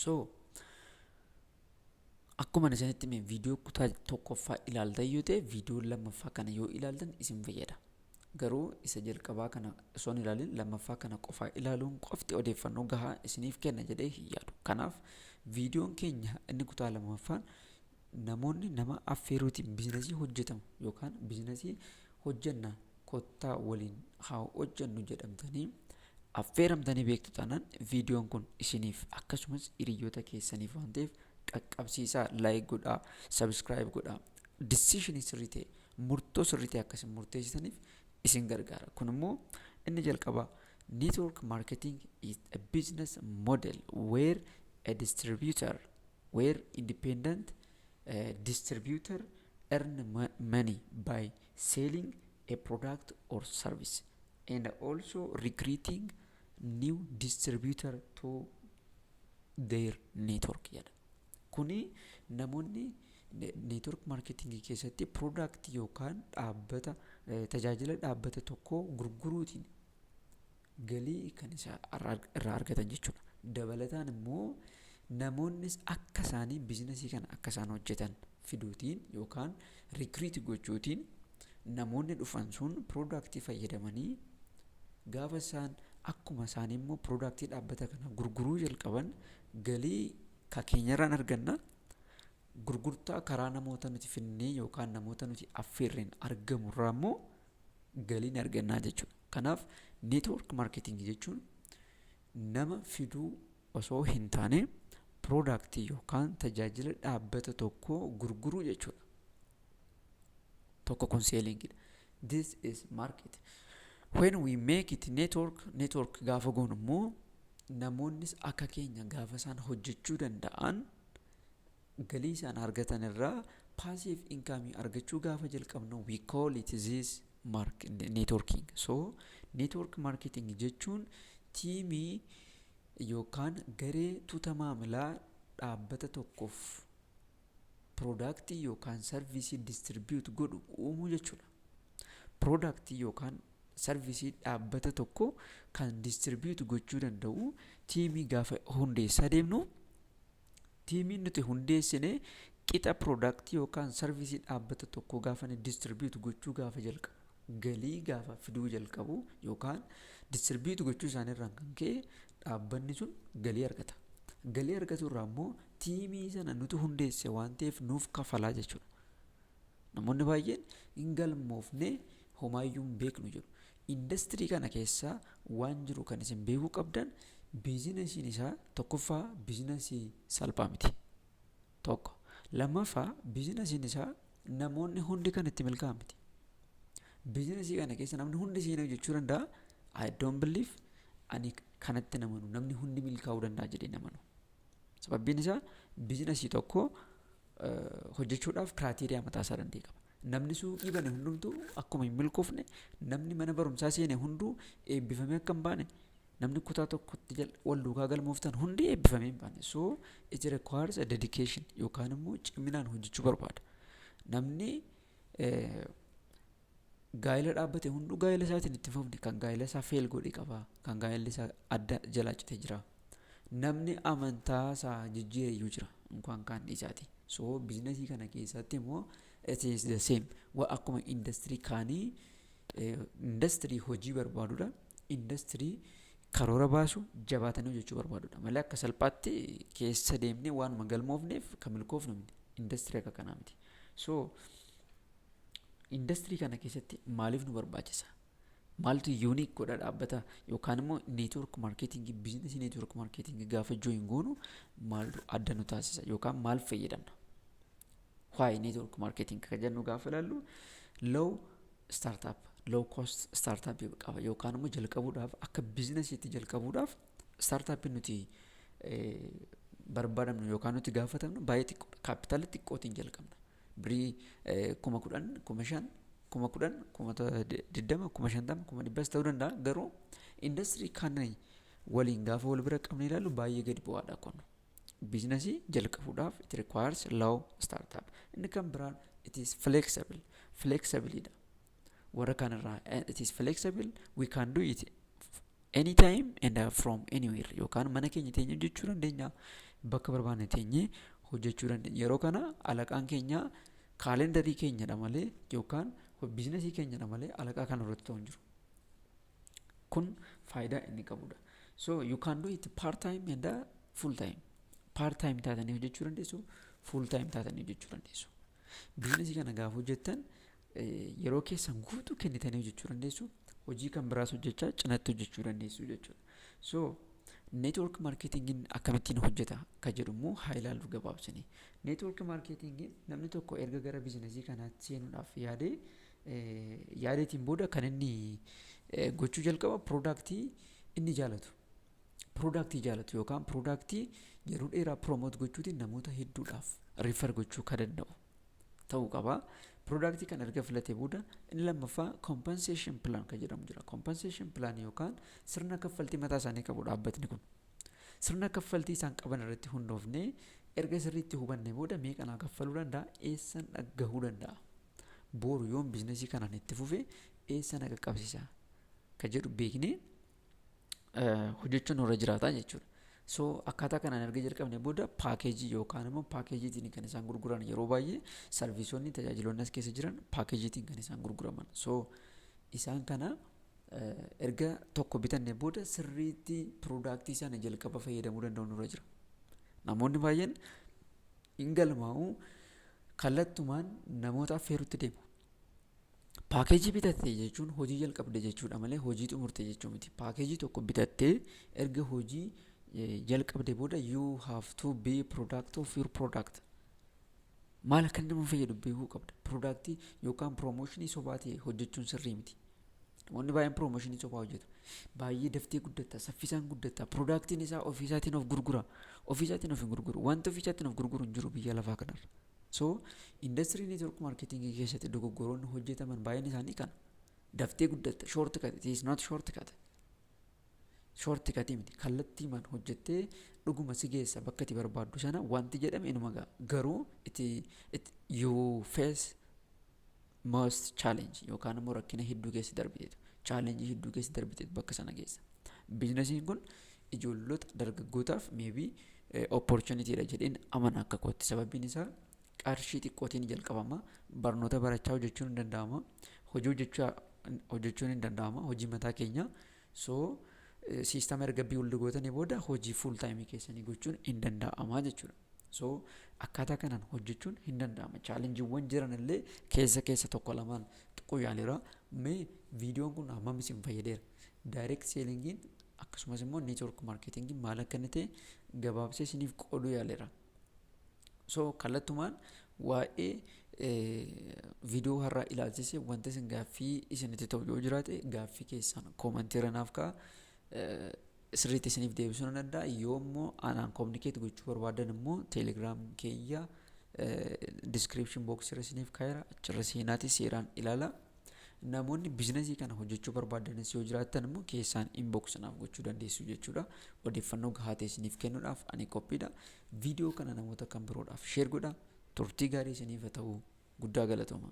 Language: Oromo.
So akkuma isinitti mee viidiyoo kutaa tokkoffaa ilaaltan yoo ta'e viidiyoo lammaffaa kana yoo ilaaltan isin fayyada. Garuu isa jalqabaa kana osoo hin ilaalin lammaffaa kana qofaa ilaaluun qofti odeeffannoo gahaa isiniif kenna jedhee hin yaadu. Kanaaf viidiyoon keenya inni kutaa lammaffaan namoonni nama affeeruutiin biizinasii hojjetamu yookaan biizinasii hojjenna kottaa waliin haa hojjennu jedhamtanii affeeramtanii beektu taanaan viidiyoon kun isiniif akkasumas hiriyoota keessaniif waan ta'eef qaqqabsiisaa, laayik godhaa, sabskiraayib godhaa, decisionii sirrii ta'e murtoo sirrii ta'e akkasiin murteessitaniif isin gargaara. Kun immoo inni jalqabaa network marketing is a business model where a distributor, where independent distributor earn money by selling a product or service and also recruiting new distributor to their network. Kuni namoonni network marketing keessatti product yookaan dhaabbata tajaajila dhaabbata tokko gurguruutiin galii kan isa irraa argatan jechuudha. Dabalataan immoo namoonnis akka isaanii biizinasii kana akka isaan hojjetan fiduutiin yookaan recruit gochuutiin namoonni dhufan sun product fayyadamanii gaafa isaan akkuma isaanii immoo product dhaabbata kana gurguruu jalqaban galii keenyarraan arganna. Gurgurtaa karaa namoota nuti finnee yookaan namoota nuti affeerreen argamu irraa immoo galiin argannaa jechuudha. Kanaaf network marketing jechuun nama fiduu osoo hin taane product yookaan tajaajila dhaabbata tokko gurguruu jechuudha. Tokko kun selling. This is market. When we make it network gaafa goonu immoo namoonnis akka keenya gaafa isaan hojjechuu danda'an galii isaan argatan irraa passive income argachuu gaafa jalqabnu we call it this networking. So network marketing jechuun tiimii yookaan garee tuuta maamilaa dhaabbata tokkoof product yookaan service distribute godhu uumuu jechuudha. Product yookaan service dhaabbata tokko kan distribute gochuu danda'u tiimii gaafa hundeessaa deemnu tiimiin nuti hundeessine qixa product yookaan service dhaabbata tokko gaafa ni distribute gochuu gaafa jalqabu galii gaafa fiduu jalqabu yookaan distribute gochuu isaaniirraa kan ka'e dhaabbanni sun galii argata. Galii argatu irraa immoo tiimii sana nuti hundeesse waan ta'eef nuuf kafalaa jechuudha. Namoonni baay'een hin galmoofne homaayyuu hin beeknu jedhu. Industrii kana keessaa waan jiru kan isin beekuu qabdan biizinasiin isaa tokkoffaa biizinasii salphaa miti. Tokko. Lammaffaa biizinasiin isaa namoonni hundi kan itti milkaa'an miti. Biizinasii kana keessa namni hundi seenuu jechuu danda'a. I don't believe ani kanatti namanu namni hundi milkaa'uu danda'a jedhee namanu. Sababbiin isaa biizinasii tokko hojjechuudhaaf kiraateriyaa mataa isaa danda'e qaba. Namni suuqii bane hundumtuu akkuma hin milkoofne namni mana barumsaa seene hunduu eebbifamee akka hin baane namni kutaa tokkotti wal duukaa galmooftan hundi eebbifamee hin baane. So it requires a dedication yookaan immoo ciminaan hojjechuu barbaada. Namni gaa'ela dhaabbate hunduu gaa'ela isaatiin itti fufne kan gaa'ela isaa fail godhe qaba kan gaa'elli isaa adda jalaa citee jira. Namni amantaa isaa jijjiireyyuu jira inkaan kaan isaati. So biizinasii kana keessatti immoo it is the same. Akkuma industrii kaanii industrii hojii barbaadudha. Industrii karoora baasu jabaatanii hojjechuu barbaadudha. Malee akka salphaatti keessa deemnee waanuma galmoofneef kan milkoofnu miti. Industrii akka kanaa miti. So industrii kana keessatti maaliif nu barbaachisa? Maaltu unique godha dhaabbata yookaan immoo network marketing biizinasii network marketing gaafa join goonu maaltu adda nu taasisa yookaan maal fayyadamna? Why network marketing kan jennu gaafa ilaallu low startup, low cost startup qaba yookaan immoo jalqabuudhaaf akka biizinasiitti jalqabuudhaaf startup nuti barbaadamnu yookaan nuti gaafatamnu baay'ee xiqqoodha. Kaapitaala xiqqootiin jalqabna. Birii 10,000, 5,000, 10,000, 20,000, 50,000, 100,000 ta'uu danda'a. Garuu industrii kana waliin gaafa wal bira qabne ilaallu baay'ee gadi bu'aadha kun. Businessii jalqabuudhaaf it requires low startup. Inni kan biraan it is flexible. Flexibility. Warra kanarraa it is flexible. We can do it anytime and from anywhere. Yookaan mana keenya teenya jechuu dandeenya. bakka barbaanne teenyee hojjechuu dandeenya. Yeroo kana alaqaan keenya kaalendarii keenyadha malee yookaan biizinasii keenyadha malee alaqaa kan irratti ta'u hin jiru. Kun faayidaa inni qabudha. So you can do it part time and full time. Part time taatanii hojjechuu dandeessu, full time taatanii hojjechuu dandeessu. Biizinasii kana gaafa hojjettan yeroo keessan guutuu kennitanii hojjechuu dandeessu. Hojii kan biraas hojjechaa cinatti hojjechuu dandeessu jechuudha. So network marketingin akkamittiin hojjeta ka jedhumoo haa ilaallu gabaabsanii. Network marketingin namni tokko erga gara biizinasii kanaatti seenuudhaaf yaadeetiin booda kan inni gochuu jalqaba product inni jaalatu. Product jaalatu yookaan product yeroo dheeraa promote gochuutiin namoota hedduudhaaf refer gochuu kan danda'u ta'uu qaba. Product kan erga filatee booda inni lammaffaa compensation plan kan jedhamu jira. Compensation plan yookaan sirna kaffaltii mataa isaanii qabu dhaabbatni kun. Sirna kaffaltii isaan qaban irratti hundoofnee erga sirriitti hubanne booda meeqa naa kaffaluu danda'a, eessan dhaggahuu danda'a. Boru yoon biizinasii kanaan itti fufee eessa na qaqqabsiisa kan jedhu beeknee hojjechuun irra jiraata jechuudha. So akkaataa kanaan erga jalqabne booda paakeejii yookaan immoo paakeejiitiin kan isaan gurguran yeroo baay'ee sarviisoonni tajaajiloonni as keessa jiran paakeejiitiin kan isaan gurguraman. So isaan kana erga tokko bitanne booda sirriitti piroodaaktii sana jalqaba fayyadamuu danda'u nurra jira. Namoonni baay'een hin galmaa'u kallattumaan namoota affeerutti deemu. Paakeejii bitattee jechuun hojii jalqabde jechuudha malee hojii xumurte jechuu miti. Paakeejii tokko bitattee erga hojii jalqabde booda you have to be product of your product. Maal akka nama fayyadu beekuu qabda. Productii yookaan promotionii sobaa ta'e hojjechuun sirrii miti. Namoonni baay'een promotionii sobaa hojjetu. Baay'ee daftee guddata, saffisaan guddata. Productiin isaa ofiisaatiin of gurgura. Ofiisaatiin of hin gurguru. Wanti ofiisaatiin of gurguru hin jiru biyya lafaa kanarra. So industry network marketing keessatti dogoggoroonni hojjetaman baay'een isaanii kana. Daftee guddata. Short cut. It is not short cut. Short cut miti. Kallattiimaan hojjettee dhuguma si geessa bakka itti barbaaddu sana wanti jedhame inuma ga'a. Garuu you face most challenge yookaan immoo rakkina hedduu keessa darbiteetu. Challenge hedduu keessa darbiteetu bakka sana geessa. Biizinasiin kun ijoollota dargaggootaaf maybe opportunity dha jedheen amana akka kootti. Sababiin isaa qarshii xiqqootiin jalqabama. Barnoota barachaa hojjechuun hin danda'ama. Hojii hojjechuun hin danda'ama. Hojii mataa keenya. So siistama erga build gootanii booda hojii full time keessanii gochuun hin danda'ama jechuudha. So akkaataa kanaan hojjechuun hin danda'ama. Challengeewwan jiran illee keessa tokko lamaan xiqqoo yaaleera. Mee viidiyoon kun hammam isin fayyadeera? Direct sellingiin akkasumas immoo network marketingiin maal akka inni ta'e gabaabsee isiniif qooduu yaaleera. So kallattumaan waa'ee viidiyoo har'aa ilaalchisee wanta isin gaaffii isinitti ta'u yoo jiraate gaaffii keessan koomantiirra naaf ka'a. Sirriitti isiniif deebisuu nan danda'a. Yoo immoo anaan communicate gochuu barbaadan immoo telegram keeyya description box irra isiniif kaa'eera. Achirra seenaatii seeraan ilaala. Namoonni biizinasii kana hojjechuu barbaadanis yoo jiraatan immoo keessaan inbox naaf gochuu dandeessu jechuudha. Odeeffannoo gahaa ta'e isiniif kennuudhaaf ani qophiidha. Viidiyoo kana namoota kan biroodhaaf share godhaa. Turtii gaarii isiniif haa ta'u. Guddaa galatooma.